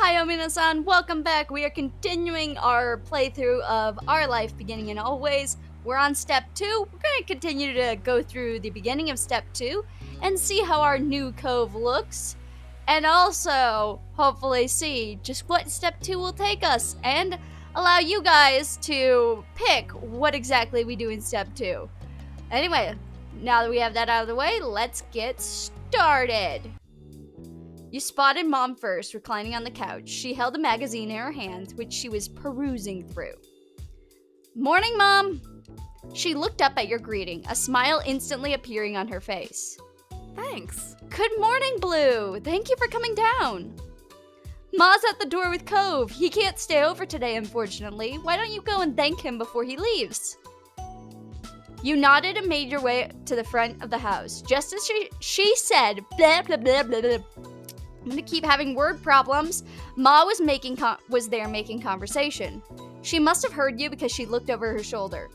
Hi, Omina-san, welcome back. We are continuing our playthrough of Our Life Beginning and Always. We're on step 2. We're going to continue to go through the beginning of step 2 and see how our new cove looks. And also, hopefully see just what step 2 will take us and allow you guys to pick what exactly we do in step 2. Anyway, now that we have that out of the way, let's get started. You spotted Mom first, reclining on the couch. She held a magazine in her hands, which she was perusing through. Morning, Mom! She looked up at your greeting, a smile instantly appearing on her face. Thanks. Good morning, Blue! Thank you for coming down. Ma's at the door with Cove. He can't stay over today, unfortunately. Why don't you go and thank him before he leaves? You nodded and made your way to the front of the house. Just as she said, blah, blah, blah, blah, blah. I'm gonna keep having word problems. Ma was there making conversation. She must have heard you because she looked over her shoulder.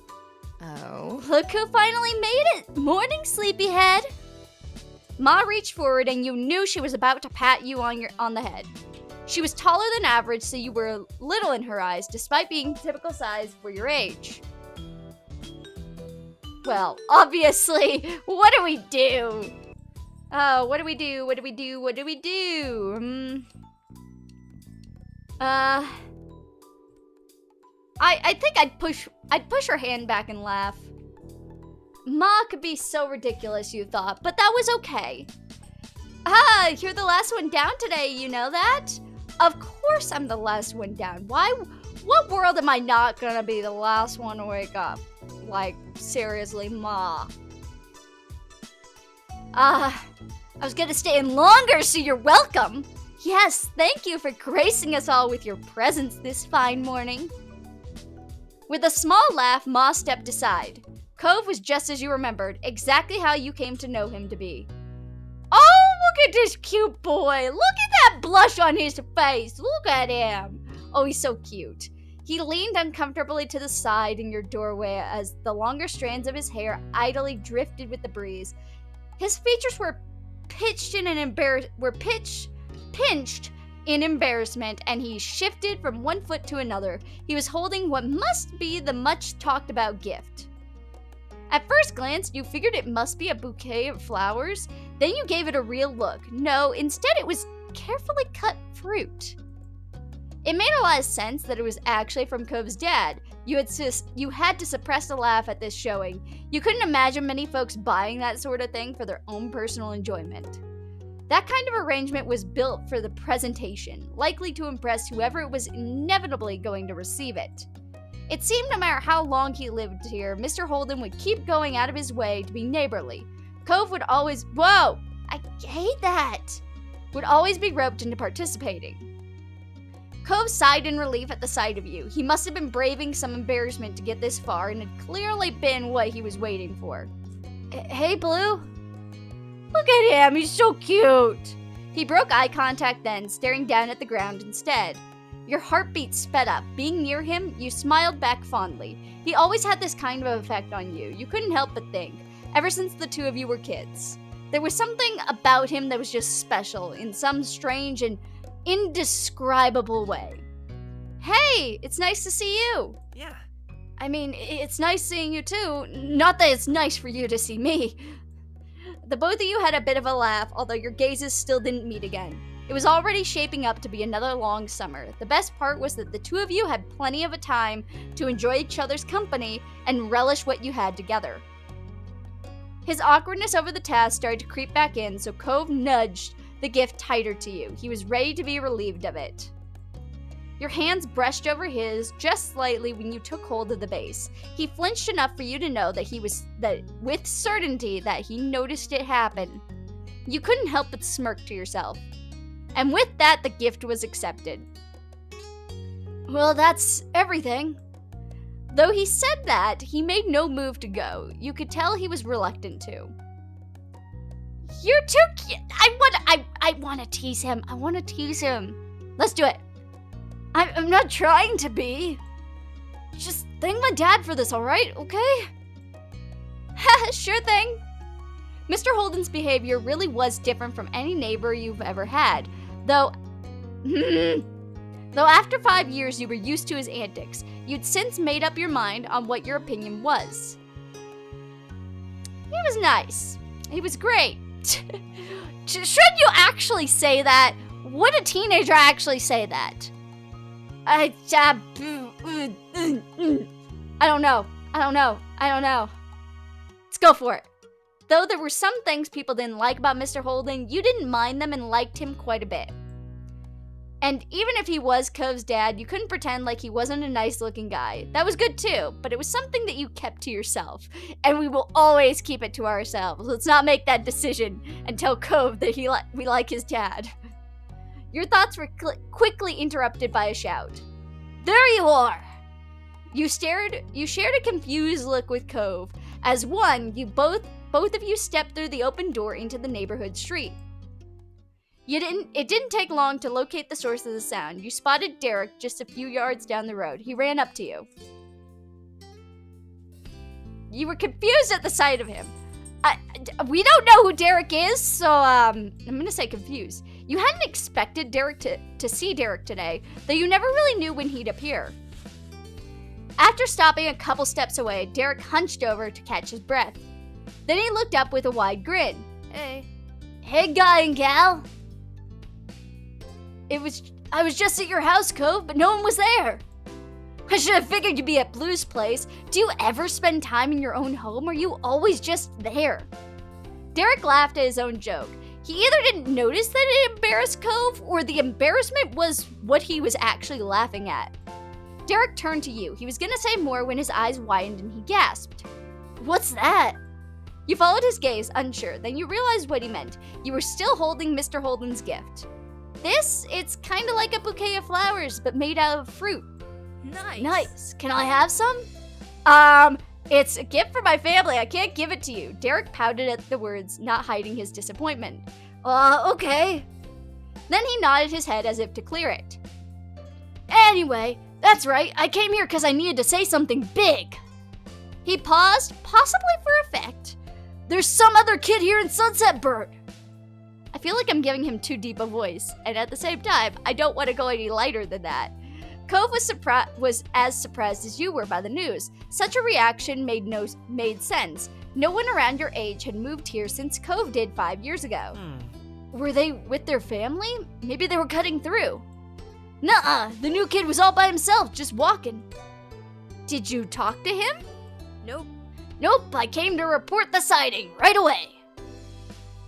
Oh. Look who finally made it! Morning, sleepyhead! Ma reached forward and you knew she was about to pat you on the head. She was taller than average, so you were little in her eyes, despite being typical size for your age. Well, obviously, what do we do? What do we do? I think I'd push her hand back and laugh. Ma could be so ridiculous, you thought, but that was okay. You're the last one down today, you know that? Of course I'm the last one down. What world am I not gonna be the last one to wake up? Like, seriously, Ma. I was gonna stay in longer, so you're welcome. Yes, thank you for gracing us all with your presence this fine morning. With a small laugh, Ma stepped aside. Cove was just as you remembered, exactly how you came to know him to be. Oh, look at this cute boy. Look at that blush on his face. Look at him. Oh, he's so cute. He leaned uncomfortably to the side in your doorway as the longer strands of his hair idly drifted with the breeze. His features were pinched in embarrassment, and he shifted from one foot to another. He was holding what must be the much talked about gift. At first glance, you figured it must be a bouquet of flowers. Then you gave it a real look. No, instead it was carefully cut fruit. It made a lot of sense that it was actually from Cove's dad. You had to suppress a laugh at this showing. You couldn't imagine many folks buying that sort of thing for their own personal enjoyment. That kind of arrangement was built for the presentation, likely to impress whoever was inevitably going to receive it. It seemed no matter how long he lived here, Mr. Holden would keep going out of his way to be neighborly. Cove would always, whoa, I hate that, would always be roped into participating. Cove sighed in relief at the sight of you. He must have been braving some embarrassment to get this far and had clearly been what he was waiting for. Hey, Blue? Look at him, he's so cute. He broke eye contact then, staring down at the ground instead. Your heartbeat sped up. Being near him, you smiled back fondly. He always had this kind of effect on you. You couldn't help but think, ever since the two of you were kids. There was something about him that was just special in some strange and indescribable way. Hey, it's nice to see you. Yeah. I mean, it's nice seeing you too. Not that it's nice for you to see me. The both of you had a bit of a laugh, although your gazes still didn't meet again. It was already shaping up to be another long summer. The best part was that the two of you had plenty of a time to enjoy each other's company and relish what you had together. His awkwardness over the task started to creep back in, so Cove nudged the gift tighter to you. He was ready to be relieved of it. Your hands brushed over his just slightly when you took hold of the base. He flinched enough for you to know that with certainty that he noticed it happen. You couldn't help but smirk to yourself. And with that, the gift was accepted. Well, that's everything. Though he said that, he made no move to go. You could tell he was reluctant to. You're too cute. I want to tease him. I want to tease him. Let's do it. I'm not trying to be. Just thank my dad for this, alright? Okay? Sure thing. Mr. Holden's behavior really was different from any neighbor you've ever had. Though, Though after 5 years you were used to his antics, you'd since made up your mind on what your opinion was. He was nice. He was great. Should you actually say that? Would a teenager actually say that? I don't know. Let's go for it. Though there were some things people didn't like about Mr. Holden, you didn't mind them and liked him quite a bit. And even if he was Cove's dad, you couldn't pretend like he wasn't a nice-looking guy. That was good too, but it was something that you kept to yourself. And we will always keep it to ourselves. Let's not make that decision and tell Cove that we like his dad. Your thoughts were quickly interrupted by a shout. There you are! You shared a confused look with Cove, as both of you stepped through the open door into the neighborhood street. It didn't take long to locate the source of the sound. You spotted Derek just a few yards down the road. He ran up to you. You were confused at the sight of him. We don't know who Derek is, so I'm gonna say confused. You hadn't expected Derek to see Derek today, though you never really knew when he'd appear. After stopping a couple steps away, Derek hunched over to catch his breath. Then he looked up with a wide grin. Hey, guy and gal. I was just at your house, Cove, but no one was there. I should have figured you'd be at Blue's place. Do you ever spend time in your own home, or are you always just there? Derek laughed at his own joke. He either didn't notice that it embarrassed Cove, or the embarrassment was what he was actually laughing at. Derek turned to you. He was gonna say more when his eyes widened and he gasped. What's that? You followed his gaze, unsure. Then you realized what he meant. You were still holding Mr. Holden's gift. It's kind of like a bouquet of flowers, but made out of fruit. Nice. Can I have some? It's a gift for my family. I can't give it to you. Derek pouted at the words, not hiding his disappointment. Okay. Then he nodded his head as if to clear it. Anyway, that's right. I came here because I needed to say something big. He paused, possibly for effect. There's some other kid here in Sunset Bird. I feel like I'm giving him too deep a voice, and at the same time, I don't want to go any lighter than that. Cove was as surprised as you were by the news. Such a reaction made sense. No one around your age had moved here since Cove did 5 years ago. Were they with their family? Maybe they were cutting through. Nuh-uh, the new kid was all by himself, just walking. Did you talk to him? Nope, I came to report the sighting right away.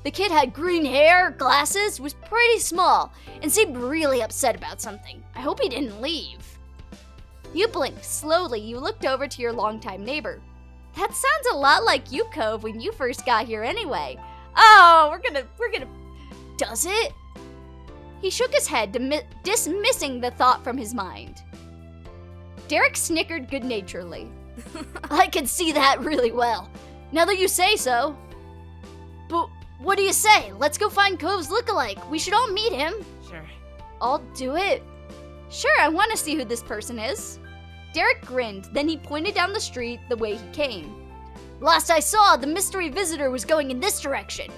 The kid had green hair, glasses, was pretty small, and seemed really upset about something. I hope he didn't leave. You blinked. Slowly, you looked over to your longtime neighbor. That sounds a lot like you, Cove, when you first got here anyway. Oh, we're gonna... Does it? He shook his head, dismissing the thought from his mind. Derek snickered good-naturedly. I can see that really well, now that you say so. But what do you say? Let's go find Cove's lookalike. We should all meet him. Sure. I'll do it. Sure, I want to see who this person is. Derek grinned, then he pointed down the street the way he came. Last I saw, the mystery visitor was going in this direction.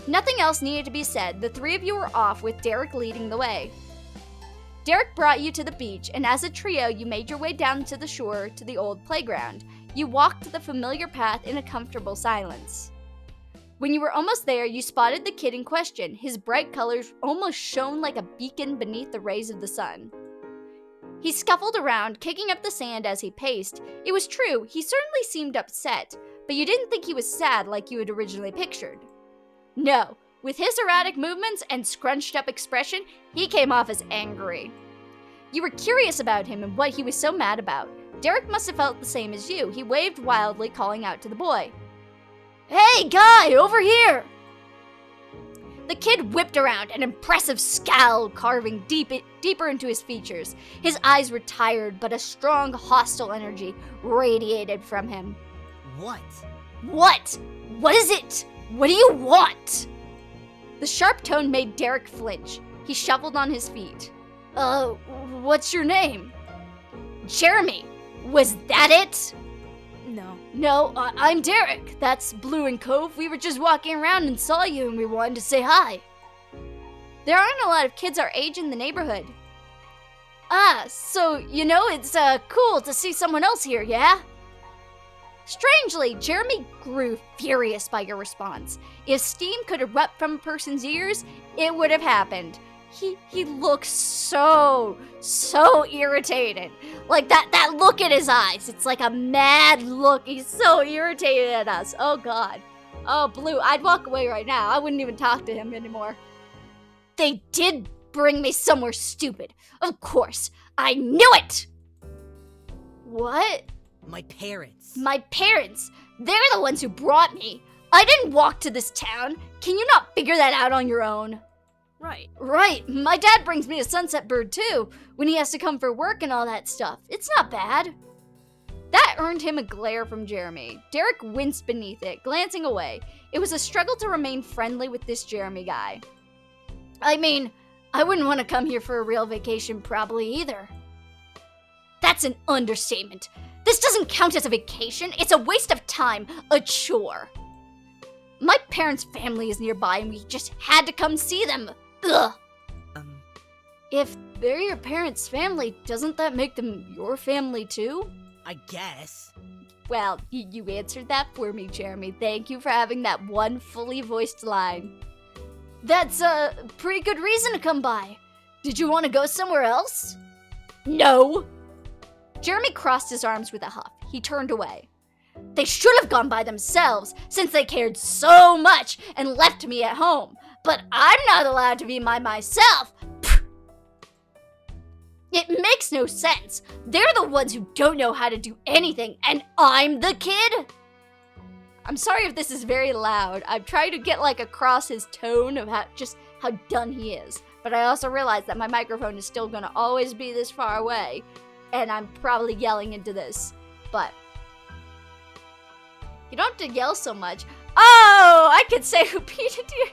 Nothing else needed to be said. The three of you were off, with Derek leading the way. Derek brought you to the beach, and as a trio, you made your way down to the shore to the old playground. You walked the familiar path in a comfortable silence. When you were almost there, you spotted the kid in question. His bright colors almost shone like a beacon beneath the rays of the sun. He scuffled around, kicking up the sand as he paced. It was true, he certainly seemed upset, but you didn't think he was sad like you had originally pictured. No, with his erratic movements and scrunched up expression, he came off as angry. You were curious about him and what he was so mad about. Derek must have felt the same as you. He waved wildly, calling out to the boy. Hey, guy, over here! The kid whipped around, an impressive scowl carving deeper into his features. His eyes were tired, but a strong, hostile energy radiated from him. What? What? What is it? What do you want? The sharp tone made Derek flinch. He shuffled on his feet. What's your name? Jeremy. Was that it? No, I'm Derek. That's Blue and Cove. We were just walking around and saw you and we wanted to say hi. There aren't a lot of kids our age in the neighborhood. So, it's, cool to see someone else here, yeah? Strangely, Jeremy grew furious by your response. If steam could erupt from a person's ears, it would have happened. He looks so irritated. Like, that look in his eyes, it's like a mad look. He's so irritated at us. Oh, God. Oh, Blue, I'd walk away right now. I wouldn't even talk to him anymore. They did bring me somewhere stupid. Of course. I knew it! What? My parents. My parents. They're the ones who brought me. I didn't walk to this town. Can you not figure that out on your own? Right. Right. My dad brings me a sunset bird too, when he has to come for work and all that stuff. It's not bad. That earned him a glare from Jeremy. Derek winced beneath it, glancing away. It was a struggle to remain friendly with this Jeremy guy. I mean, I wouldn't want to come here for a real vacation probably either. That's an understatement. This doesn't count as a vacation. It's a waste of time, a chore. My parents' family is nearby and we just had to come see them. Ugh. If they're your parents' family, doesn't that make them your family too? I guess. Well, you answered that for me, Jeremy. Thank you for having that one fully voiced line. That's a pretty good reason to come by. Did you want to go somewhere else? No. Jeremy crossed his arms with a huff. He turned away. They should have gone by themselves, since they cared so much and left me at home. But I'm not allowed to be myself. Pfft. It makes no sense. They're the ones who don't know how to do anything, and I'm the kid? I'm sorry if this is very loud. I'm trying to get across his tone of how done he is. But I also realize that my microphone is still gonna always be this far away, and I'm probably yelling into this. But you don't have to yell so much. Oh, I could say who beat you.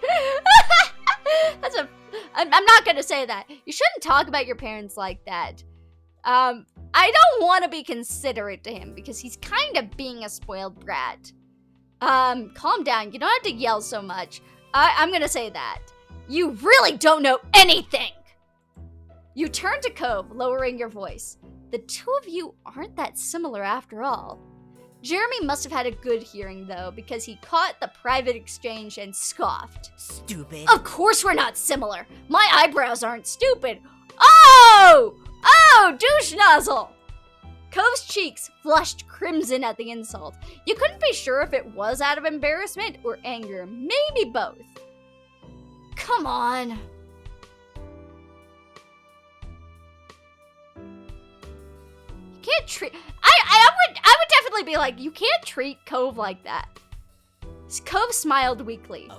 I'm not gonna say that. You shouldn't talk about your parents like that. I don't want to be considerate to him because he's kind of being a spoiled brat. Calm down. You don't have to yell so much. I'm gonna say that. You really don't know anything. You turn to Cove, lowering your voice. The two of you aren't that similar after all. Jeremy must have had a good hearing, though, because he caught the private exchange and scoffed. Stupid. Of course we're not similar. My eyebrows aren't stupid. Oh, douche nozzle. Cove's cheeks flushed crimson at the insult. You couldn't be sure if it was out of embarrassment or anger. Maybe both. Come on. You can't treat... I would definitely be like, you can't treat Cove like that. Cove smiled weakly.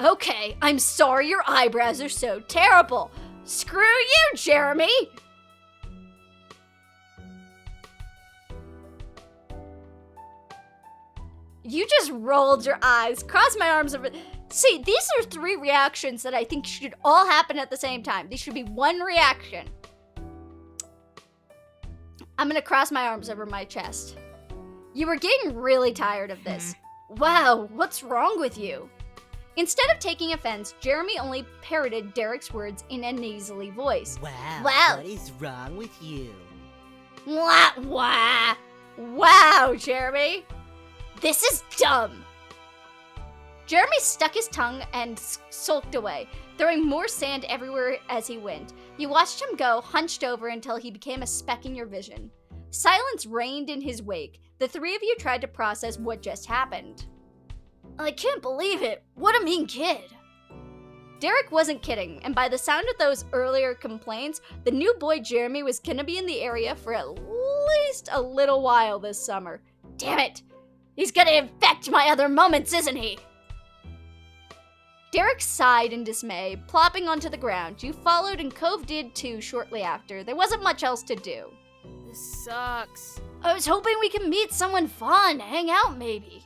Okay, I'm sorry your eyebrows are so terrible. Screw you, Jeremy. You just rolled your eyes, crossed my arms over... See, these are 3 reactions that I think should all happen at the same time. These should be one reaction. I'm gonna cross my arms over my chest. You were getting really tired of this. Wow, what's wrong with you? Instead of taking offense, Jeremy only parroted Derek's words in a nasally voice. Wow. What is wrong with you? Wow, Jeremy. This is dumb. Jeremy stuck his tongue and sulked away, throwing more sand everywhere as he went. You watched him go, hunched over until he became a speck in your vision. Silence reigned in his wake. The 3 of you tried to process what just happened. I can't believe it. What a mean kid. Derek wasn't kidding, and by the sound of those earlier complaints, the new boy Jeremy was gonna be in the area for at least a little while this summer. Damn it. He's gonna infect my other moments, isn't he? Derek sighed in dismay, plopping onto the ground. You followed and Cove did too shortly after. There wasn't much else to do. This sucks. I was hoping we could meet someone fun, hang out maybe.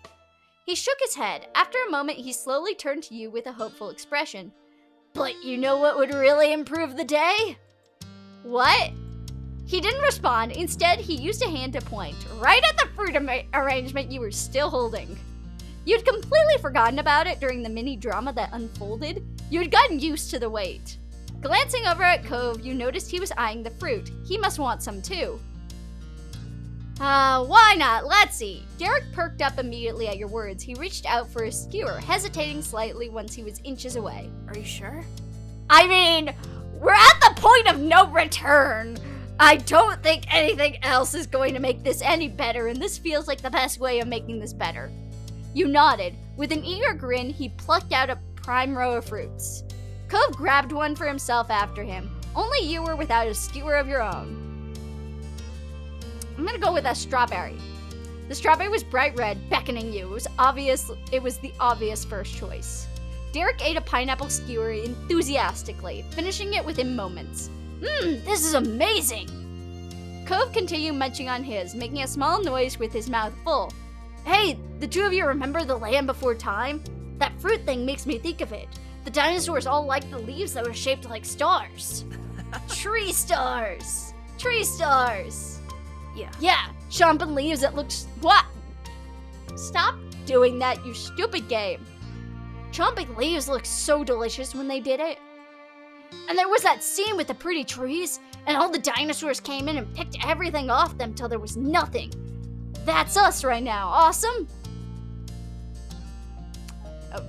He shook his head. After a moment, he slowly turned to you with a hopeful expression. But you know what would really improve the day? What? He didn't respond. Instead, he used a hand to point, right at the fruit arrangement you were still holding. You'd completely forgotten about it during the mini-drama that unfolded. You had gotten used to the wait. Glancing over at Cove, you noticed he was eyeing the fruit. He must want some too. Why not? Let's see. Derek perked up immediately at your words. He reached out for a skewer, hesitating slightly once he was inches away. Are you sure? I mean, we're at the point of no return. I don't think anything else is going to make this any better, and this feels like the best way of making this better. You nodded. With an eager grin, he plucked out a prime row of fruits. Cove grabbed one for himself after him. Only you were without a skewer of your own. I'm gonna go with a strawberry. The strawberry was bright red, beckoning you. It was the obvious first choice. Derek ate a pineapple skewer enthusiastically, finishing it within moments. This is amazing! Cove continued munching on his, making a small noise with his mouth full. Hey, the two of you remember the land before time? That fruit thing makes me think of it. The dinosaurs all liked the leaves that were shaped like stars. Tree stars! Tree stars! Yeah, chomping leaves that looked... What? Stop doing that, you stupid game. Chomping leaves looked so delicious when they did it. And there was that scene with the pretty trees, and all the dinosaurs came in and picked everything off them till there was nothing. That's us right now. Awesome? Oh.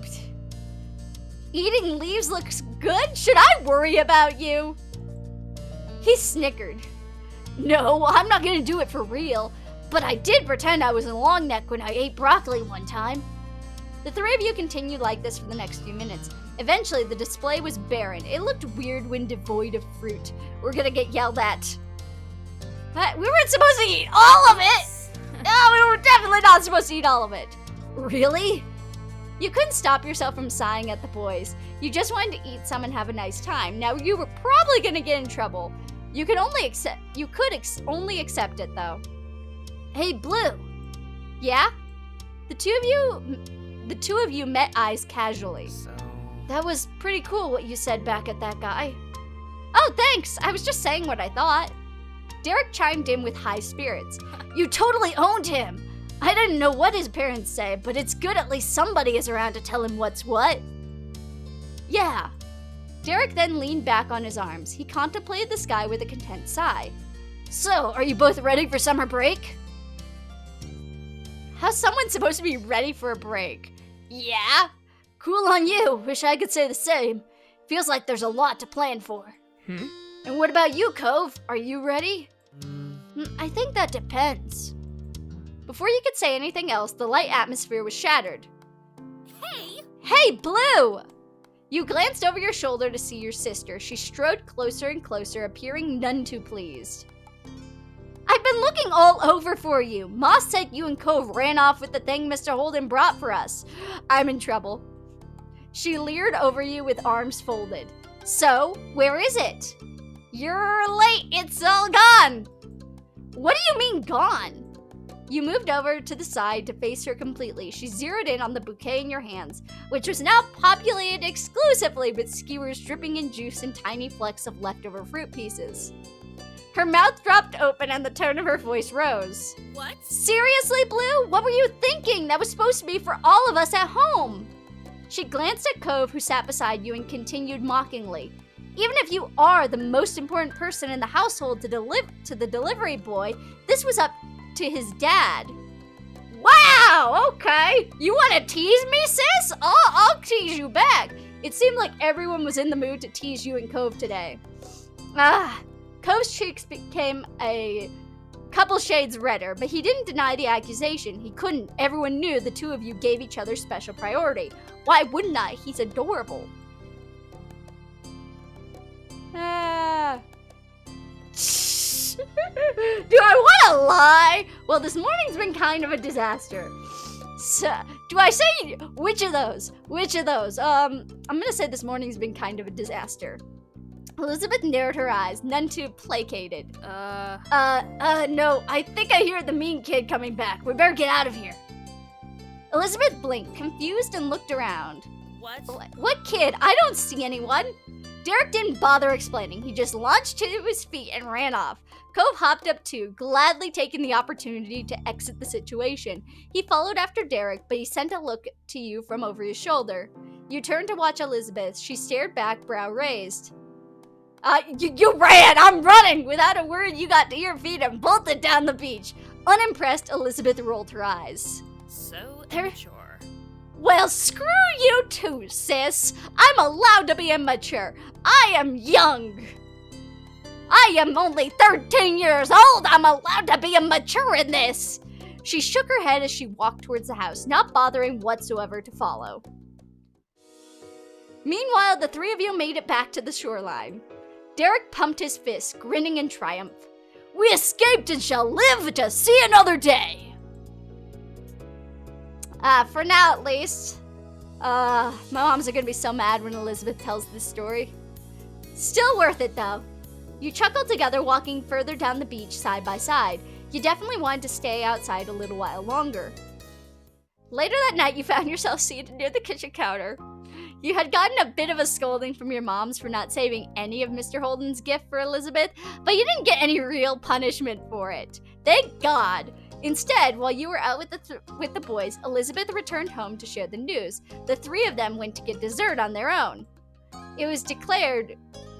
Eating leaves looks good? Should I worry about you? He snickered. No, I'm not gonna do it for real, but I did pretend I was in long neck when I ate broccoli one time. The three of you continued like this for the next few minutes. Eventually, the display was barren. It looked weird when devoid of fruit. We're gonna get yelled at. What? We weren't supposed to eat all of it! No, we were definitely not supposed to eat all of it. Really? You couldn't stop yourself from sighing at the boys. You just wanted to eat some and have a nice time. Now, you were probably gonna get in trouble. You could only accept it, though. Hey, Blue. Yeah? The two of you met eyes casually. So... That was pretty cool what you said back at that guy. Oh, thanks. I was just saying what I thought. Derek chimed in with high spirits. You totally owned him. I didn't know what his parents say, but it's good at least somebody is around to tell him what's what. Yeah. Derek then leaned back on his arms. He contemplated the sky with a content sigh. So, are you both ready for summer break? How's someone supposed to be ready for a break? Yeah. Cool on you. Wish I could say the same. Feels like there's a lot to plan for. And what about you, Cove? Are you ready? I think that depends. Before you could say anything else, the light atmosphere was shattered. Hey, Blue! You glanced over your shoulder to see your sister. She strode closer and closer, appearing none too pleased. I've been looking all over for you. Moss said you and Cove ran off with the thing Mr. Holden brought for us. I'm in trouble. She leered over you with arms folded. So, where is it? You're late. It's all gone. What do you mean gone? You moved over to the side to face her completely. She zeroed in on the bouquet in your hands, which was now populated exclusively with skewers dripping in juice and tiny flecks of leftover fruit pieces. Her mouth dropped open and the tone of her voice rose. What? Seriously, Blue? What were you thinking? That was supposed to be for all of us at home. She glanced at Cove, who sat beside you, and continued mockingly. Even if you are the most important person in the household to the delivery boy, this was up to his dad. Wow, okay. You want to tease me, sis? I'll tease you back. It seemed like everyone was in the mood to tease you and Cove today. Cove's cheeks became a couple shades redder, but he didn't deny the accusation. He couldn't. Everyone knew the two of you gave each other special priority. Why wouldn't I? He's adorable. Do I want to lie? Well, this morning's been kind of a disaster. So, do I say which of those? I'm gonna say this morning's been kind of a disaster. Elizabeth narrowed her eyes, none too placated. No, I think I hear the mean kid coming back. We better get out of here. Elizabeth blinked, confused, and looked around. What kid? I don't see anyone. Derek didn't bother explaining. He just launched to his feet and ran off. Cove hopped up too, gladly taking the opportunity to exit the situation. He followed after Derek, but he sent a look to you from over his shoulder. You turned to watch Elizabeth. She stared back, brow raised. You ran! I'm running! Without a word, you got to your feet and bolted down the beach. Unimpressed, Elizabeth rolled her eyes. So There- immature. Well, screw you too, sis. I'm allowed to be immature. I am young. I am only 13 years old. I'm allowed to be immature in this. She shook her head as she walked towards the house, not bothering whatsoever to follow. Meanwhile, the three of you made it back to the shoreline. Derek pumped his fist, grinning in triumph. We escaped and shall live to see another day. For now at least. My moms are gonna be so mad when Elizabeth tells this story. Still worth it though. You chuckled together, walking further down the beach side by side. You definitely wanted to stay outside a little while longer. Later that night, you found yourself seated near the kitchen counter. You had gotten a bit of a scolding from your moms for not saving any of Mr. Holden's gift for Elizabeth, but you didn't get any real punishment for it. Thank God! Instead, while you were out with the boys, Elizabeth returned home to share the news. The three of them went to get dessert on their own. It was declared,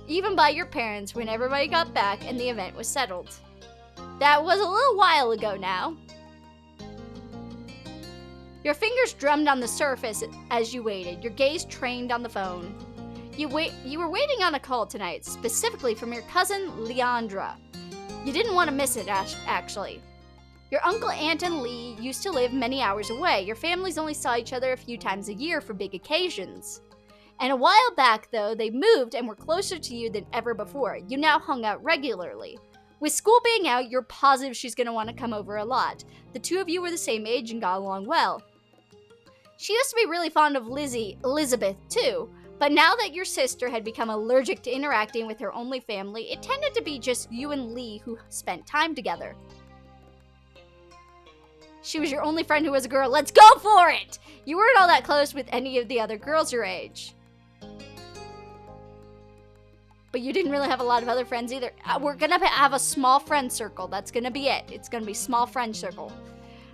even by your parents, when everybody got back and the event was settled. That was a little while ago now. Your fingers drummed on the surface as you waited, your gaze trained on the phone. You were waiting on a call tonight, specifically from your cousin, Leandra. You didn't want to miss it, actually. Your uncle, aunt, and Lee used to live many hours away. Your families only saw each other a few times a year for big occasions. And a while back, though, they moved and were closer to you than ever before. You now hung out regularly. With school being out, you're positive she's going to want to come over a lot. The two of you were the same age and got along well. She used to be really fond of Elizabeth, too. But now that your sister had become allergic to interacting with her only family, it tended to be just you and Lee who spent time together. She was your only friend who was a girl. Let's go for it! You weren't all that close with any of the other girls your age. But you didn't really have a lot of other friends either. We're gonna have a small friend circle. That's gonna be it. It's gonna be small friend circle.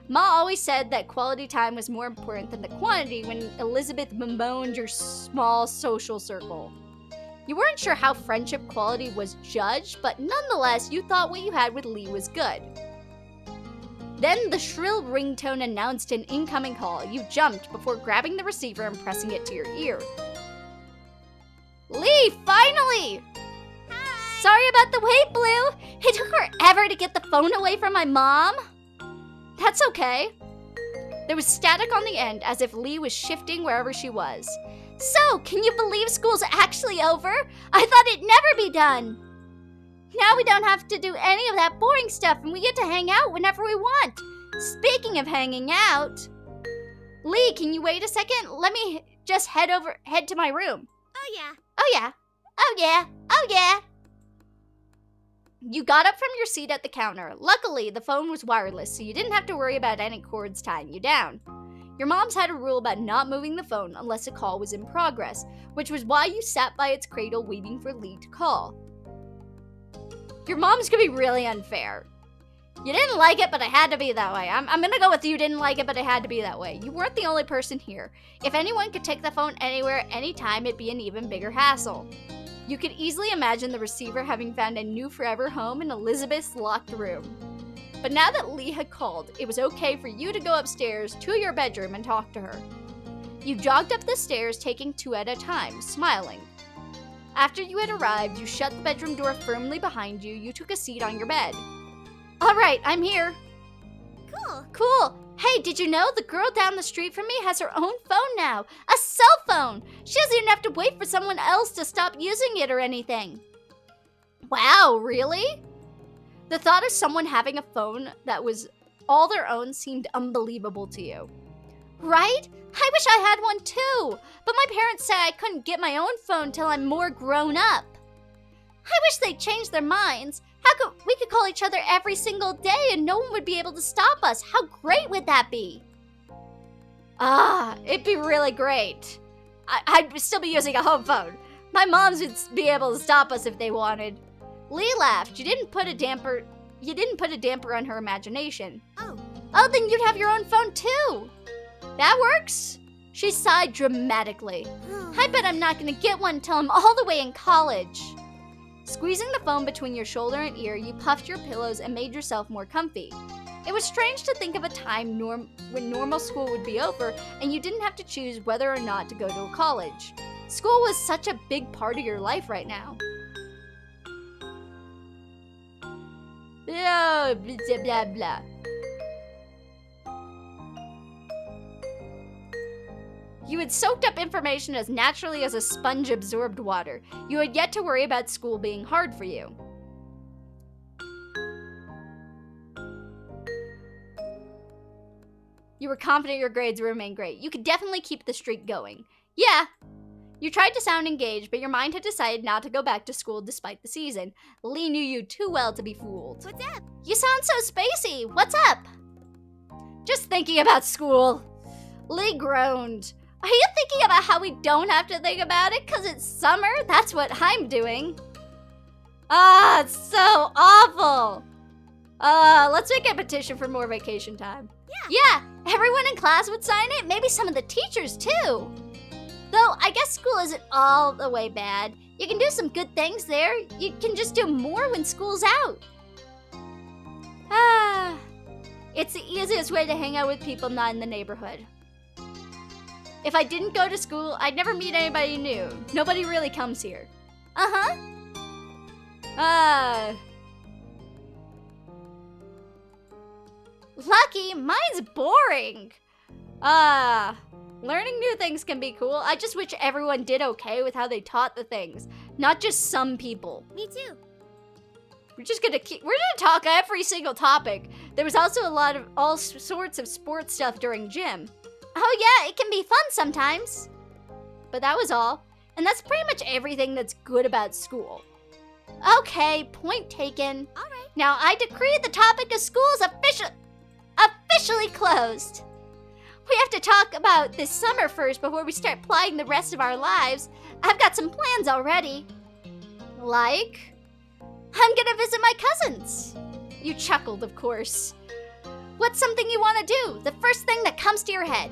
Ma always said that quality time was more important than the quantity when Elizabeth bemoaned your small social circle. You weren't sure how friendship quality was judged, but nonetheless, you thought what you had with Lee was good. Then the shrill ringtone announced an incoming call. You jumped before grabbing the receiver and pressing it to your ear. Lee, finally! Hi. Sorry about the wait, Blue. It took forever to get the phone away from my mom. That's okay. There was static on the end, as if Lee was shifting wherever she was. So, can you believe school's actually over? I thought it'd never be done. Now we don't have to do any of that boring stuff, and we get to hang out whenever we want. Speaking of hanging out, Lee, can you wait a second? Let me just head to my room. Oh yeah. Oh yeah. Oh yeah. Oh yeah. You got up from your seat at the counter. Luckily, the phone was wireless, so you didn't have to worry about any cords tying you down. Your mom's had a rule about not moving the phone unless a call was in progress, which was why you sat by its cradle waiting for Lee to call. Your mom's gonna be really unfair. You didn't like it, but it had to be that way. I'm gonna go with you didn't like it, but it had to be that way. You weren't the only person here. If anyone could take the phone anywhere, anytime, it'd be an even bigger hassle. You could easily imagine the receiver having found a new forever home in Elizabeth's locked room. But now that Lee had called, it was okay for you to go upstairs to your bedroom and talk to her. You jogged up the stairs, taking two at a time, smiling. After you had arrived, you shut the bedroom door firmly behind you. You took a seat on your bed. All right, I'm here. Cool. Hey, did you know the girl down the street from me has her own phone now? A cell phone! She doesn't even have to wait for someone else to stop using it or anything. Wow, really? The thought of someone having a phone that was all their own seemed unbelievable to you. Right? I wish I had one too, but my parents said I couldn't get my own phone till I'm more grown up. I wish they'd changed their minds. We could call each other every single day and no one would be able to stop us. How great would that be? It'd be really great. I'd still be using a home phone. My moms would be able to stop us if they wanted. Lee laughed. You didn't put a damper on her imagination. Oh, then you'd have your own phone too. That works. She sighed dramatically. I bet I'm not gonna get one until I'm all the way in college. Squeezing the phone between your shoulder and ear, you puffed your pillows and made yourself more comfy. It was strange to think of a time when normal school would be over and you didn't have to choose whether or not to go to a college. School was such a big part of your life right now. Blah, blah, blah, blah. You had soaked up information as naturally as a sponge absorbed water. You had yet to worry about school being hard for you. You were confident your grades would remain great. You could definitely keep the streak going. Yeah. You tried to sound engaged, but your mind had decided not to go back to school despite the season. Lee knew you too well to be fooled. What's up? You sound so spacey. What's up? Just thinking about school. Lee groaned. Are you thinking about how we don't have to think about it because it's summer? That's what I'm doing. Ah, it's so awful. Let's make a petition for more vacation time. Yeah, everyone in class would sign it. Maybe some of the teachers too. Though, I guess school isn't all the way bad. You can do some good things there. You can just do more when school's out. It's the easiest way to hang out with people not in the neighborhood. If I didn't go to school, I'd never meet anybody new. Nobody really comes here. Lucky, mine's boring. Learning new things can be cool. I just wish everyone did okay with how they taught the things, not just some people. Me too. We're gonna talk every single topic. There was also a lot of all sorts of sports stuff during gym. Oh yeah, it can be fun sometimes. But that was all. And that's pretty much everything that's good about school. Okay, point taken. All right. Now I decree the topic of school is officially closed. We have to talk about this summer first before we start plotting the rest of our lives. I've got some plans already. Like, I'm gonna visit my cousins. You chuckled, of course. What's something you want to do? The first thing that comes to your head.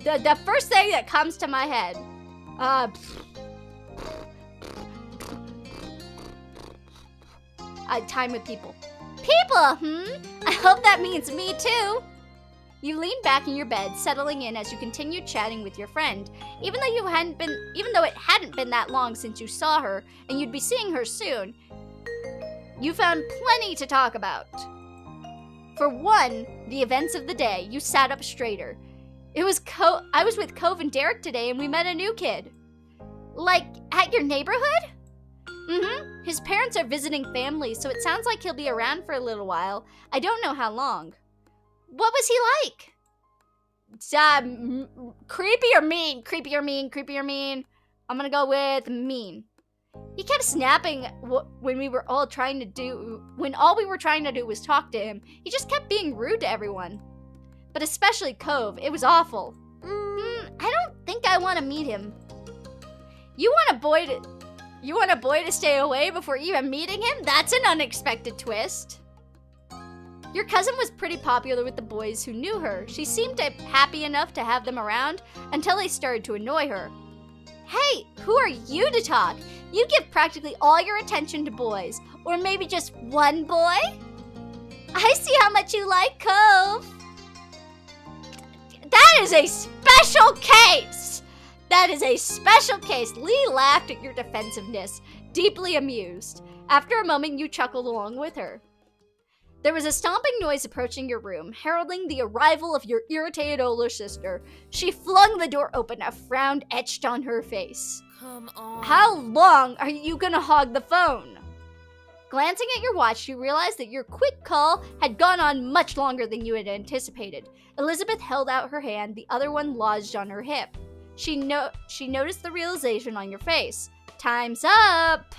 The first thing that comes to my head. Time with people. People, I hope that means me too. You leaned back in your bed, settling in as you continued chatting with your friend. Even though it hadn't been that long since you saw her, and you'd be seeing her soon, you found plenty to talk about. For one, the events of the day, you sat up straighter. I was with Cove and Derek today, and we met a new kid. Like, at your neighborhood? His parents are visiting family, so it sounds like he'll be around for a little while. I don't know how long. What was he like? Creepy or mean? Creepy or mean? Creepy or mean? I'm gonna go with mean. He kept snapping when all we were trying to do was talk to him. He just kept being rude to everyone. But especially Cove. It was awful. I don't think I want to meet him. You want a boy to stay away before even meeting him? That's an unexpected twist. Your cousin was pretty popular with the boys who knew her. She seemed happy enough to have them around until they started to annoy her. Hey, who are you to talk? You give practically all your attention to boys. Or maybe just one boy? I see how much you like Cove. That is a special case! That is a special case. Lee laughed at your defensiveness, deeply amused. After a moment, you chuckled along with her. There was a stomping noise approaching your room, heralding the arrival of your irritated older sister. She flung the door open, a frown etched on her face. Come on. How long are you gonna hog the phone? Glancing at your watch, you realized that your quick call had gone on much longer than you had anticipated. Elizabeth held out her hand, the other one lodged on her hip. She noticed the realization on your face. Time's up!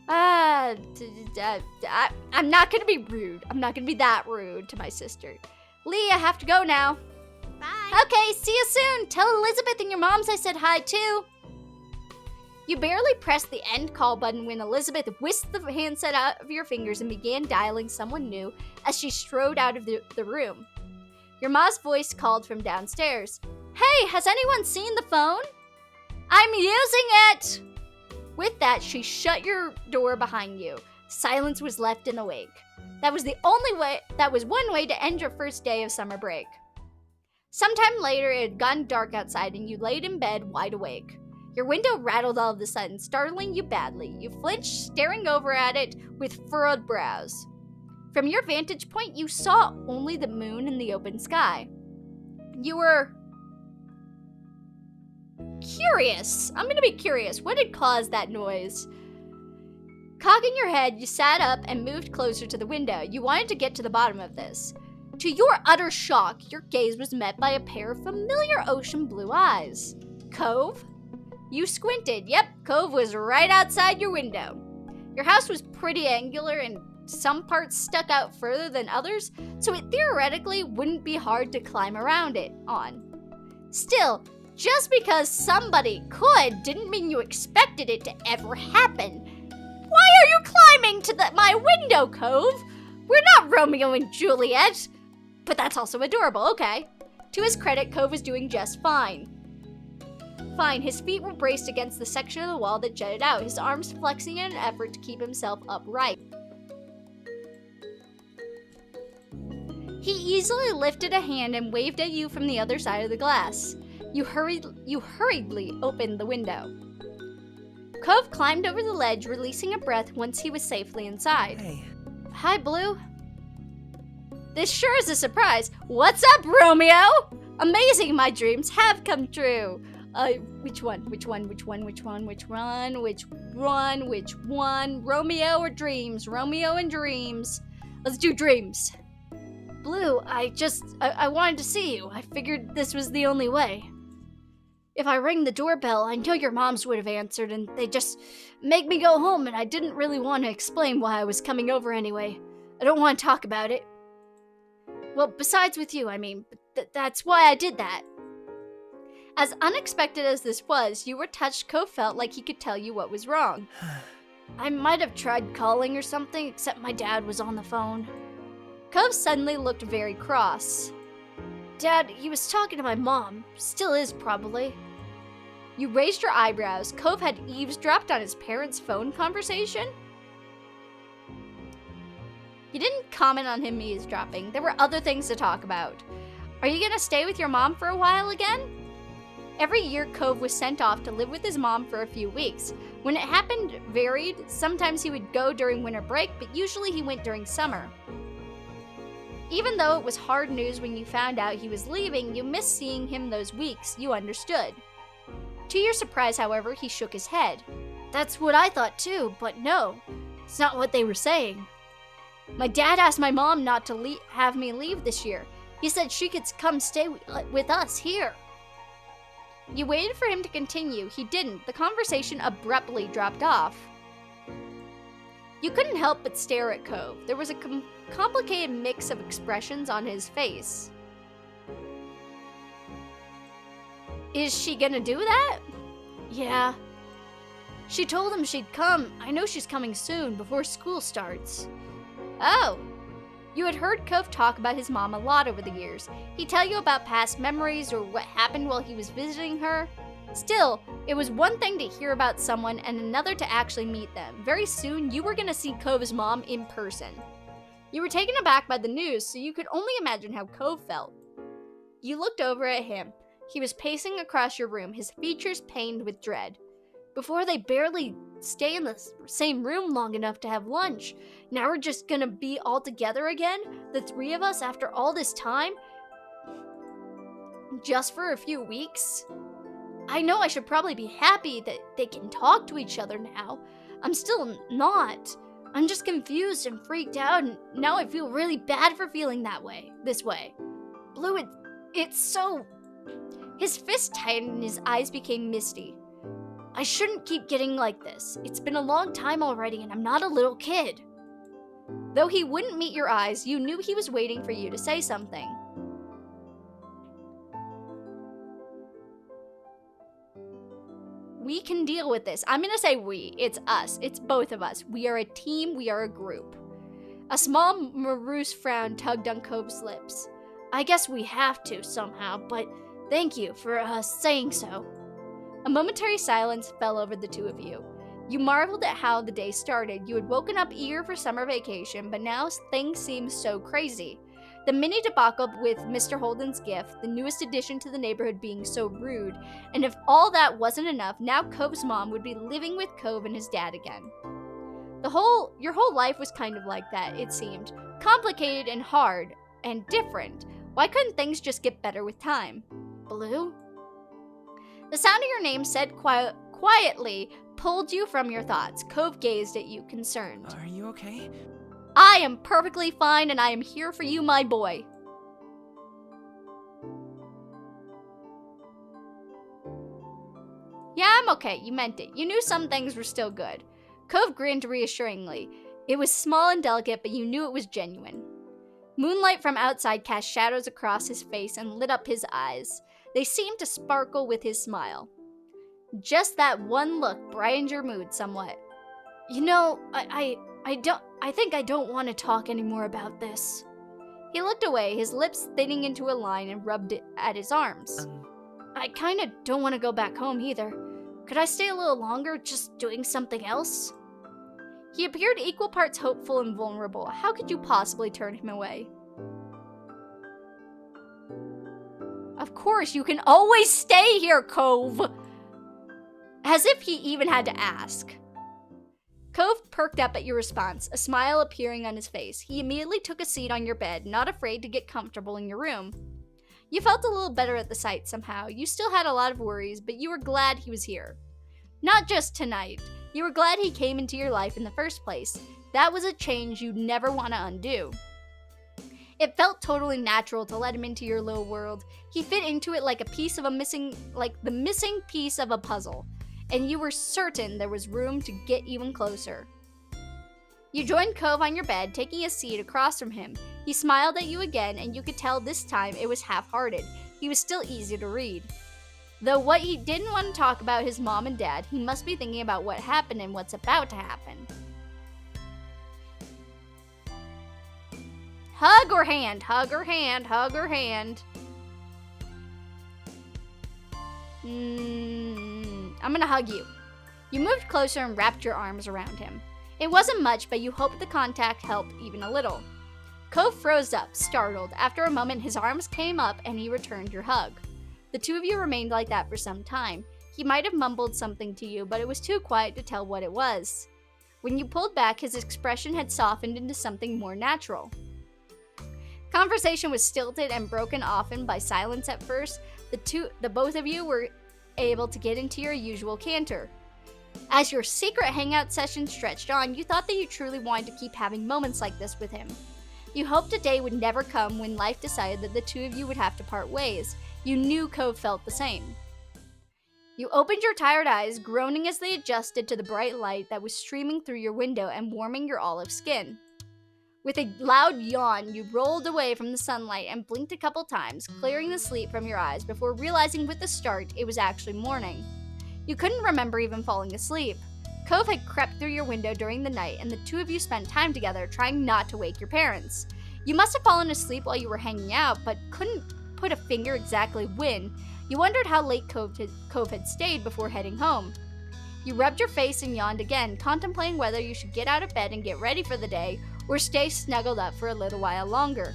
I'm not gonna be rude. I'm not gonna be that rude to my sister. Lee, I have to go now. Bye. Okay, see you soon. Tell Elizabeth and your moms I said hi too. You barely pressed the end call button when Elizabeth whisked the handset out of your fingers and began dialing someone new as she strode out of the room. Your mom's voice called from downstairs. Hey, has anyone seen the phone? I'm using it! With that, she shut your door behind you. Silence was left in the wake. That was one way to end your first day of summer break. Sometime later, it had gotten dark outside and you laid in bed wide awake. Your window rattled all of a sudden, startling you badly. You flinched, staring over at it with furrowed brows. From your vantage point, you saw only the moon and the open sky. You were curious. I'm gonna be curious. What had caused that noise? Cocking your head, you sat up and moved closer to the window. You wanted to get to the bottom of this. To your utter shock, your gaze was met by a pair of familiar ocean blue eyes. Cove? You squinted. Yep, Cove was right outside your window. Your house was pretty angular and some parts stuck out further than others, so it theoretically wouldn't be hard to climb around it on. Still, just because somebody could didn't mean you expected it to ever happen. Why are you climbing to my window, Cove? We're not Romeo and Juliet. But that's also adorable, okay. To his credit, Cove was doing just fine. His feet were braced against the section of the wall that jutted out, his arms flexing in an effort to keep himself upright. He easily lifted a hand and waved at you from the other side of the glass. You hurriedly opened the window. Cove climbed over the ledge, releasing a breath once he was safely inside. Hey. Hi, Blue. This sure is a surprise. What's up, Romeo? Amazing, my dreams have come true. Which one? Romeo or dreams? Romeo and dreams. Let's do dreams. Blue, I wanted to see you. I figured this was the only way. If I rang the doorbell, I know your moms would have answered, and they just make me go home, and I didn't really want to explain why I was coming over anyway. I don't want to talk about it. Well, besides with you, I mean, that's why I did that. As unexpected as this was, you were touched. Cove felt like he could tell you what was wrong. I might have tried calling or something, except my dad was on the phone. Cove suddenly looked very cross. Dad, he was talking to my mom. Still is, probably. You raised your eyebrows. Cove had eavesdropped on his parents' phone conversation? You didn't comment on him eavesdropping. There were other things to talk about. Are you gonna stay with your mom for a while again? Every year, Cove was sent off to live with his mom for a few weeks. When it happened varied. Sometimes he would go during winter break, but usually he went during summer. Even though it was hard news when you found out he was leaving, you missed seeing him those weeks. You understood. To your surprise, however, he shook his head. That's what I thought too, but no, it's not what they were saying. My dad asked my mom not to have me leave this year. He said she could come stay with us here. You waited for him to continue. He didn't. The conversation abruptly dropped off. You couldn't help but stare at Cove. There was a complicated mix of expressions on his face. Is she gonna do that? Yeah. She told him she'd come. I know she's coming soon, before school starts. Oh. You had heard Cove talk about his mom a lot over the years. He'd tell you about past memories or what happened while he was visiting her. Still, it was one thing to hear about someone and another to actually meet them. Very soon, you were going to see Cove's mom in person. You were taken aback by the news, so you could only imagine how Cove felt. You looked over at him. He was pacing across your room, his features pained with dread. Before, they barely stay in the same room long enough to have lunch. Now we're just gonna be all together again? The three of us after all this time? Just for a few weeks? I know I should probably be happy that they can talk to each other now. I'm still not. I'm just confused and freaked out, and now I feel really bad for feeling this way. Blue, it's so... His fist tightened and his eyes became misty. I shouldn't keep getting like this. It's been a long time already, and I'm not a little kid. Though he wouldn't meet your eyes, you knew he was waiting for you to say something. We can deal with this. I'm gonna say we. It's us. It's both of us. We are a team. We are a group. A small morose frown tugged on Cove's lips. I guess we have to somehow, but thank you for saying so. A momentary silence fell over the two of you. You marveled at how the day started. You had woken up eager for summer vacation, but now things seemed so crazy. The mini debacle with Mr. Holden's gift, the newest addition to the neighborhood being so rude, and if all that wasn't enough, now Cove's mom would be living with Cove and his dad again. Your whole life was kind of like that, it seemed. Complicated and hard and different. Why couldn't things just get better with time? Blue? The sound of your name said quietly pulled you from your thoughts. Cove gazed at you, concerned. Are you okay? I am perfectly fine, and I am here for you, my boy. Yeah, I'm okay. You meant it. You knew some things were still good. Cove grinned reassuringly. It was small and delicate, but you knew it was genuine. Moonlight from outside cast shadows across his face and lit up his eyes. They seemed to sparkle with his smile. Just that one look brightened your mood somewhat. You know, I think I don't want to talk anymore about this. He looked away, his lips thinning into a line, and rubbed it at his arms. I kinda don't want to go back home either. Could I stay a little longer, just doing something else? He appeared equal parts hopeful and vulnerable. How could you possibly turn him away? Of course, you can always stay here, Cove! As if he even had to ask. Cove perked up at your response, a smile appearing on his face. He immediately took a seat on your bed, not afraid to get comfortable in your room. You felt a little better at the sight somehow. You still had a lot of worries, but you were glad he was here. Not just tonight. You were glad he came into your life in the first place. That was a change you'd never want to undo. It felt totally natural to let him into your little world. He fit into it like the missing piece of a puzzle, and you were certain there was room to get even closer. You joined Cove on your bed, taking a seat across from him. He smiled at you again, and you could tell this time it was half-hearted. He was still easy to read. Though what he didn't want to talk about his mom and dad, he must be thinking about what happened and what's about to happen. Hug or hand, hug or hand, hug or hand. I'm gonna hug you. You moved closer and wrapped your arms around him. It wasn't much, but you hoped the contact helped even a little. Cove froze up, startled. After a moment, his arms came up and he returned your hug. The two of you remained like that for some time. He might have mumbled something to you, but it was too quiet to tell what it was. When you pulled back, his expression had softened into something more natural. Conversation was stilted and broken often by silence at first. The both of you were able to get into your usual canter. As your secret hangout session stretched on, you thought that you truly wanted to keep having moments like this with him. You hoped a day would never come when life decided that the two of you would have to part ways. You knew Cove felt the same. You opened your tired eyes, groaning as they adjusted to the bright light that was streaming through your window and warming your olive skin. With a loud yawn, you rolled away from the sunlight and blinked a couple times, clearing the sleep from your eyes before realizing with a start it was actually morning. You couldn't remember even falling asleep. Cove had crept through your window during the night, and the two of you spent time together trying not to wake your parents. You must have fallen asleep while you were hanging out, but couldn't put a finger exactly when. You wondered how late Cove had stayed before heading home. You rubbed your face and yawned again, contemplating whether you should get out of bed and get ready for the day, or stay snuggled up for a little while longer.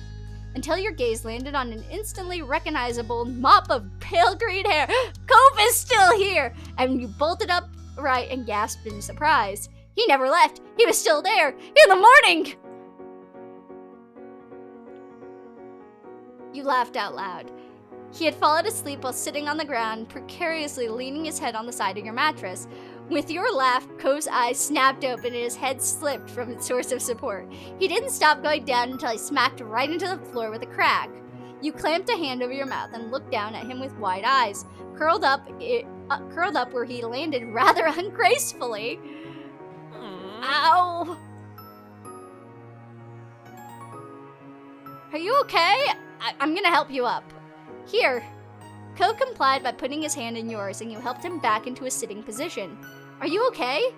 Until your gaze landed on an instantly recognizable mop of pale green hair. Cove is still here! And you bolted upright and gasped in surprise. He never left. He was still there. In the morning! You laughed out loud. He had fallen asleep while sitting on the ground, precariously leaning his head on the side of your mattress. With your laugh, Cove's eyes snapped open and his head slipped from its source of support. He didn't stop going down until he smacked right into the floor with a crack. You clamped a hand over your mouth and looked down at him with wide eyes, curled up where he landed rather ungracefully. Ow! Are you okay? I'm gonna help you up. Here. Cove complied by putting his hand in yours, and you helped him back into a sitting position. Are you okay?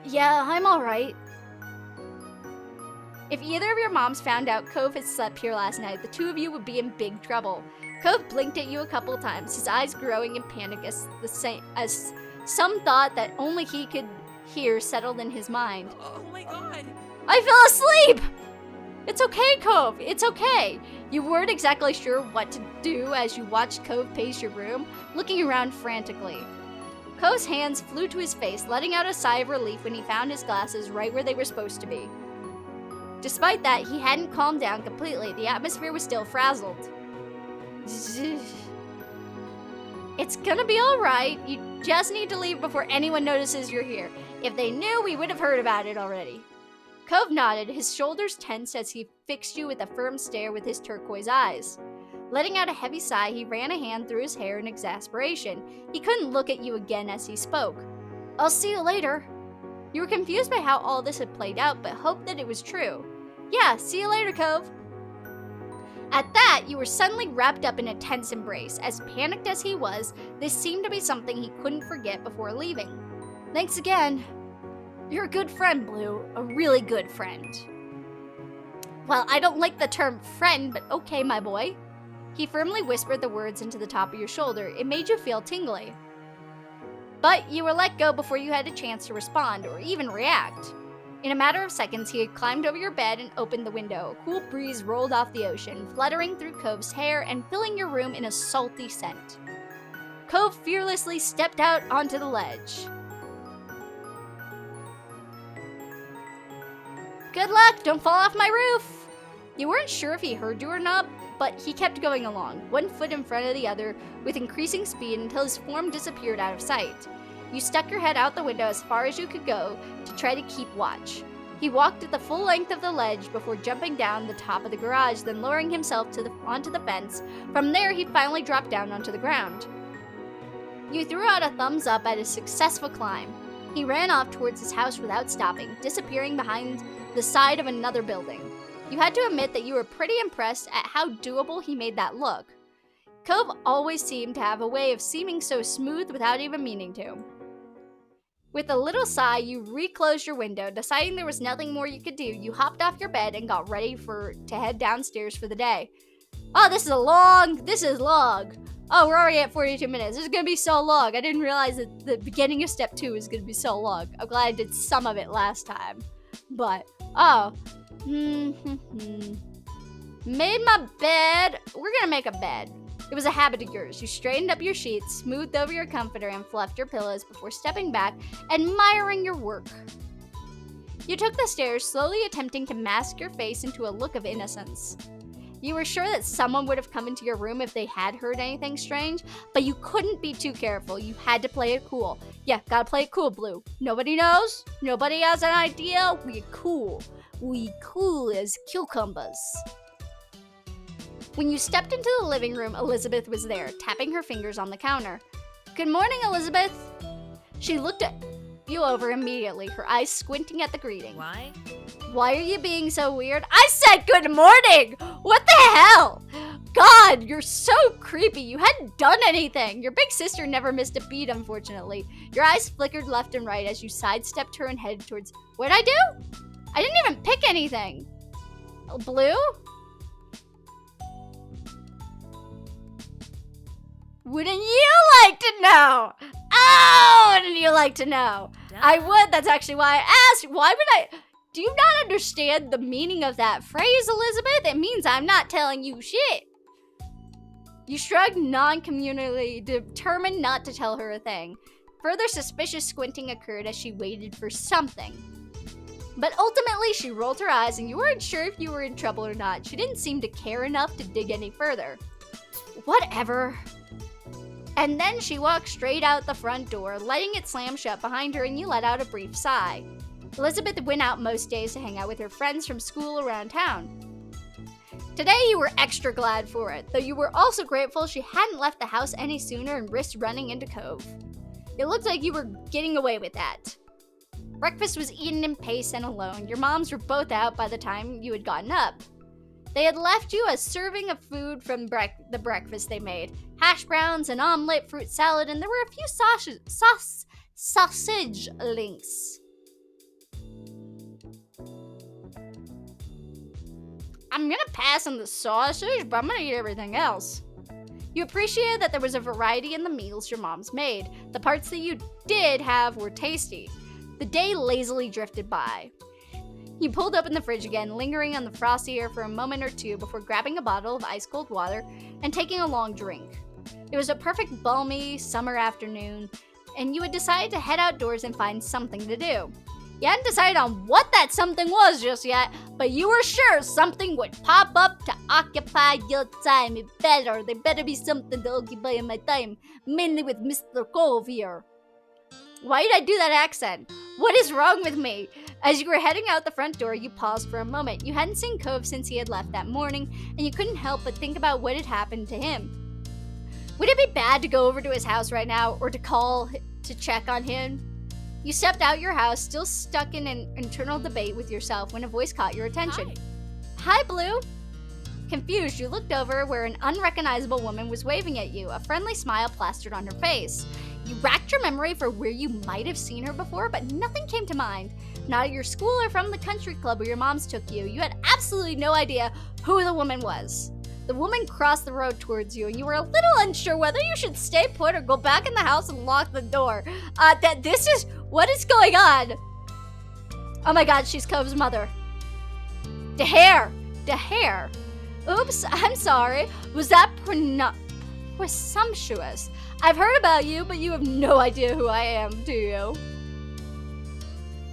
Yeah, I'm alright. If either of your moms found out Cove had slept here last night, the two of you would be in big trouble. Cove blinked at you a couple times, his eyes growing in panic as some thought that only he could hear settled in his mind. Oh my god. I fell asleep! It's okay, Cove, it's okay. You weren't exactly sure what to do as you watched Cove pace your room, looking around frantically. Cove's hands flew to his face, letting out a sigh of relief when he found his glasses right where they were supposed to be. Despite that, he hadn't calmed down completely. The atmosphere was still frazzled. It's gonna be alright. You just need to leave before anyone notices you're here. If they knew, we would have heard about it already. Cove nodded, his shoulders tensed as he fixed you with a firm stare with his turquoise eyes. Letting out a heavy sigh, he ran a hand through his hair in exasperation. He couldn't look at you again as he spoke. I'll see you later. You were confused by how all this had played out, but hoped that it was true. Yeah, see you later, Cove. At that, you were suddenly wrapped up in a tense embrace. As panicked as he was, this seemed to be something he couldn't forget before leaving. Thanks again. You're a good friend, Blue. A really good friend. Well, I don't like the term friend, but okay, my boy. He firmly whispered the words into the top of your shoulder. It made you feel tingly. But you were let go before you had a chance to respond or even react. In a matter of seconds, he had climbed over your bed and opened the window. A cool breeze rolled off the ocean, fluttering through Cove's hair and filling your room in a salty scent. Cove fearlessly stepped out onto the ledge. Good luck, don't fall off my roof! You weren't sure if he heard you or not, but he kept going along, one foot in front of the other, with increasing speed until his form disappeared out of sight. You stuck your head out the window as far as you could go to try to keep watch. He walked at the full length of the ledge before jumping down the top of the garage, then lowering himself onto the fence. From there, he finally dropped down onto the ground. You threw out a thumbs up at his successful climb. He ran off towards his house without stopping, disappearing behind the side of another building. You had to admit that you were pretty impressed at how doable he made that look. Cove always seemed to have a way of seeming so smooth without even meaning to. With a little sigh, you reclosed your window. Deciding there was nothing more you could do, you hopped off your bed and got ready to head downstairs for the day. Oh, this is long. Oh, we're already at 42 minutes. This is gonna be so long. I didn't realize that the beginning of step 2 is gonna be so long. I'm glad I did some of it last time. But, made my bed. We're gonna make a bed. It was a habit of yours. You straightened up your sheets, smoothed over your comforter, and fluffed your pillows before stepping back, admiring your work. You took the stairs, slowly attempting to mask your face into a look of innocence. You were sure that someone would have come into your room if they had heard anything strange, but you couldn't be too careful. You had to play it cool. Yeah, gotta play it cool, Blue. Nobody knows. Nobody has an idea. We cool. We cool as cucumbers. When you stepped into the living room, Elizabeth was there, tapping her fingers on the counter. Good morning, Elizabeth. She looked at you over immediately, her eyes squinting at the greeting. Why? Why are you being so weird? I said good morning! What the hell? God, you're so creepy. You hadn't done anything. Your big sister never missed a beat, unfortunately. Your eyes flickered left and right as you sidestepped her and headed towards... What'd I do? I didn't even pick anything. Blue? Wouldn't you like to know? Oh, wouldn't you like to know? Duh. I would. That's actually why I asked. Why would I? Do you not understand the meaning of that phrase, Elizabeth? It means I'm not telling you shit. You shrugged non-communally, determined not to tell her a thing. Further suspicious squinting occurred as she waited for something. But ultimately, she rolled her eyes and you weren't sure if you were in trouble or not. She didn't seem to care enough to dig any further. Whatever. And then she walked straight out the front door, letting it slam shut behind her, and you let out a brief sigh. Elizabeth went out most days to hang out with her friends from school around town. Today you were extra glad for it, though you were also grateful she hadn't left the house any sooner and risked running into Cove. It looked like you were getting away with that. Breakfast was eaten in pace and alone. Your moms were both out by the time you had gotten up. They had left you a serving of food from the breakfast they made. Hash browns, an omelet, fruit salad, and there were a few sausage links. I'm gonna pass on the sausage, but I'm gonna eat everything else. You appreciated that there was a variety in the meals your moms made. The parts that you did have were tasty. The day lazily drifted by. You pulled open the fridge again, lingering on the frosty air for a moment or two before grabbing a bottle of ice-cold water and taking a long drink. It was a perfect balmy summer afternoon, and you had decided to head outdoors and find something to do. You hadn't decided on what that something was just yet, but you were sure something would pop up to occupy your time. They better be something to occupy my time, mainly with Mr. Cove here. Why did I do that accent? What is wrong with me? As you were heading out the front door, you paused for a moment. You hadn't seen Cove since he had left that morning, and you couldn't help but think about what had happened to him. Would it be bad to go over to his house right now, or to call to check on him? You stepped out your house, still stuck in an internal debate with yourself when a voice caught your attention. Hi, Blue! Confused, you looked over where an unrecognizable woman was waving at you, a friendly smile plastered on her face. You racked your memory for where you might have seen her before, but nothing came to mind. Not at your school or from the country club where your moms took you. You had absolutely no idea who the woman was. The woman crossed the road towards you, and you were a little unsure whether you should stay put or go back in the house and lock the door. What is going on? Oh my god, she's Cove's mother. The hair. Oops, I'm sorry. Was that presumptuous? I've heard about you, but you have no idea who I am, do you?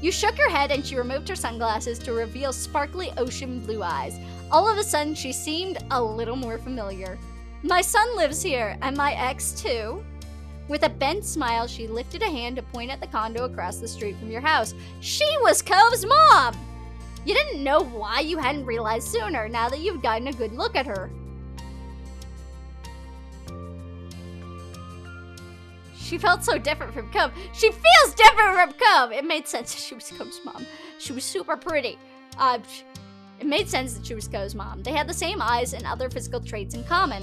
You shook your head and she removed her sunglasses to reveal sparkly ocean blue eyes. All of a sudden, she seemed a little more familiar. My son lives here, and my ex too. With a bent smile, she lifted a hand to point at the condo across the street from your house. She was Cove's mom! You didn't know why you hadn't realized sooner, now that you've gotten a good look at her. She felt so different from Cove. She feels different from Cove! It made sense that she was Cove's mom. She was super pretty. It made sense that she was Cove's mom. They had the same eyes and other physical traits in common.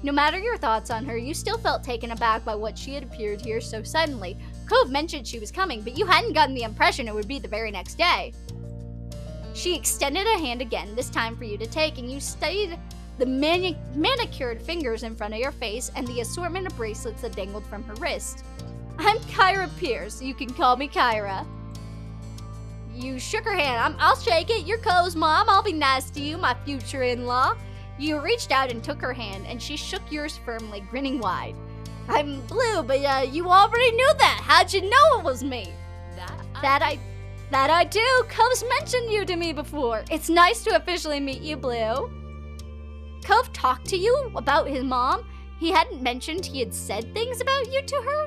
No matter your thoughts on her, you still felt taken aback by what she had appeared here so suddenly. Cove mentioned she was coming, but you hadn't gotten the impression it would be the very next day. She extended a hand again, this time for you to take, and you studied the manicured fingers in front of your face and the assortment of bracelets that dangled from her wrist. I'm Kyra Pierce. You can call me Kyra. You shook her hand. I'll shake it. You're Cove's mom. I'll be nice to you, my future in-law. You reached out and took her hand, and she shook yours firmly, grinning wide. I'm Blue, but you already knew that. How'd you know it was me? That I do. Cove's mentioned you to me before. It's nice to officially meet you, Blue. Cove talked to you about his mom? He hadn't mentioned he had said things about you to her?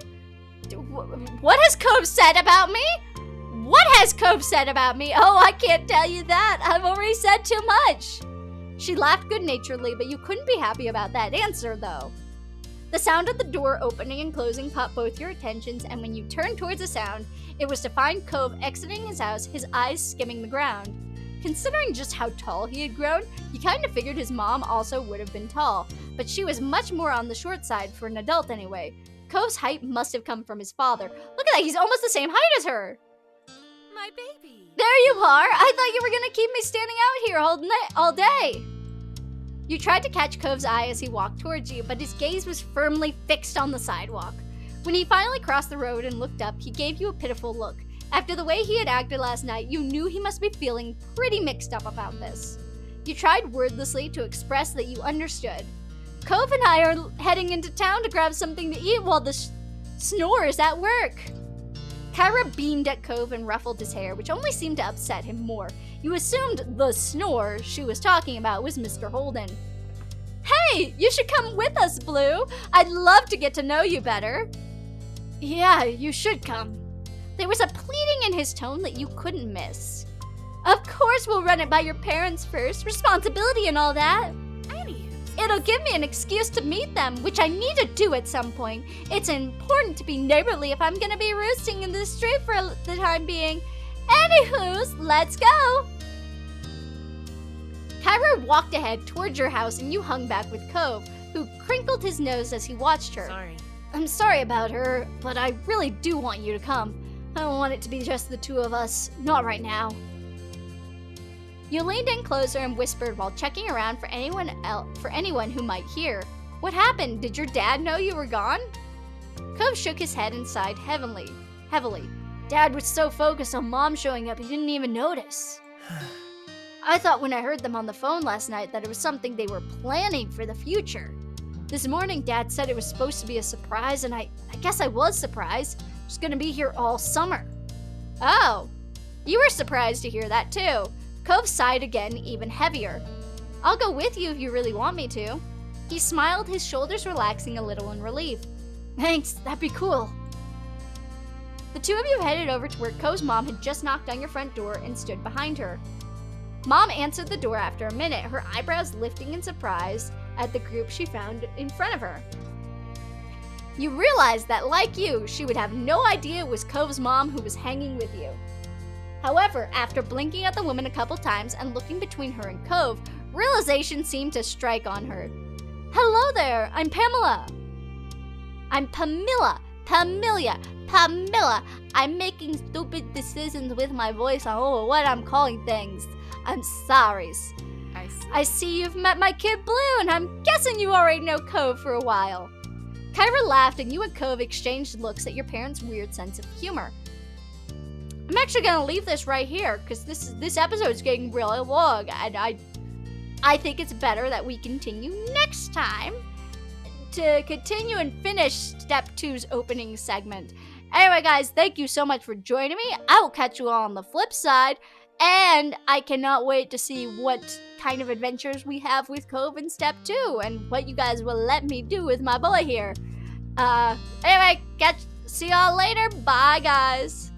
What has Cove said about me? What has Cove said about me? Oh, I can't tell you that. I've already said too much. She laughed good-naturedly, but you couldn't be happy about that answer, though. The sound of the door opening and closing caught both your attentions, and when you turned towards the sound, it was to find Cove exiting his house, his eyes skimming the ground. Considering just how tall he had grown, you kind of figured his mom also would have been tall, but she was much more on the short side for an adult anyway. Cove's height must have come from his father. Look at that, he's almost the same height as her! My baby! There you are! I thought you were gonna keep me standing out here all day! You tried to catch Cove's eye as he walked towards you, but his gaze was firmly fixed on the sidewalk. When he finally crossed the road and looked up, he gave you a pitiful look. After the way he had acted last night, you knew he must be feeling pretty mixed up about this. You tried wordlessly to express that you understood. Cove and I are heading into town to grab something to eat while the snore is at work. Kyra beamed at Cove and ruffled his hair, which only seemed to upset him more. You assumed the snore she was talking about was Mr. Holden. Hey, you should come with us, Blue. I'd love to get to know you better. Yeah, you should come. There was a pleading in his tone that you couldn't miss. Of course we'll run it by your parents first, responsibility and all that. It'll give me an excuse to meet them, which I need to do at some point. It's important to be neighborly if I'm gonna be roosting in the street for the time being. Anywho's, let's go! Kyra walked ahead towards your house and you hung back with Cove, who crinkled his nose as he watched her. Sorry. I'm sorry about her, but I really do want you to come. I don't want it to be just the two of us. Not right now. You leaned in closer and whispered while checking around for anyone who might hear. What happened? Did your dad know you were gone? Cove shook his head and sighed heavily. Dad was so focused on Mom showing up he didn't even notice. I thought when I heard them on the phone last night that it was something they were planning for the future. This morning, Dad said it was supposed to be a surprise, and I guess I was surprised. She's gonna be here all summer. Oh, you were surprised to hear that too. Cove sighed again, even heavier. I'll go with you if you really want me to. He smiled, his shoulders relaxing a little in relief. Thanks, that'd be cool. The two of you headed over to where Cove's mom had just knocked on your front door and stood behind her. Mom answered the door after a minute, her eyebrows lifting in surprise at the group she found in front of her. You realized that, like you, she would have no idea it was Cove's mom who was hanging with you. However, after blinking at the woman a couple times and looking between her and Cove, realization seemed to strike on her. Hello there, I'm Pamela. I'm Pamela. I'm making stupid decisions with my voice. I don't know what I'm calling things. I'm sorry. I see you've met my kid Blue, and I'm guessing you already know Cove for a while. Kyra laughed, and you and Cove exchanged looks at your parents' weird sense of humor. I'm actually gonna leave this right here because this episode is getting really long, and I think it's better that we continue next time to continue and finish Step 2's opening segment. Anyway, guys, thank you so much for joining me. I will catch you all on the flip side, and I cannot wait to see what kind of adventures we have with Cove in Step 2 and what you guys will let me do with my boy here. Anyway, see y'all later. Bye, guys.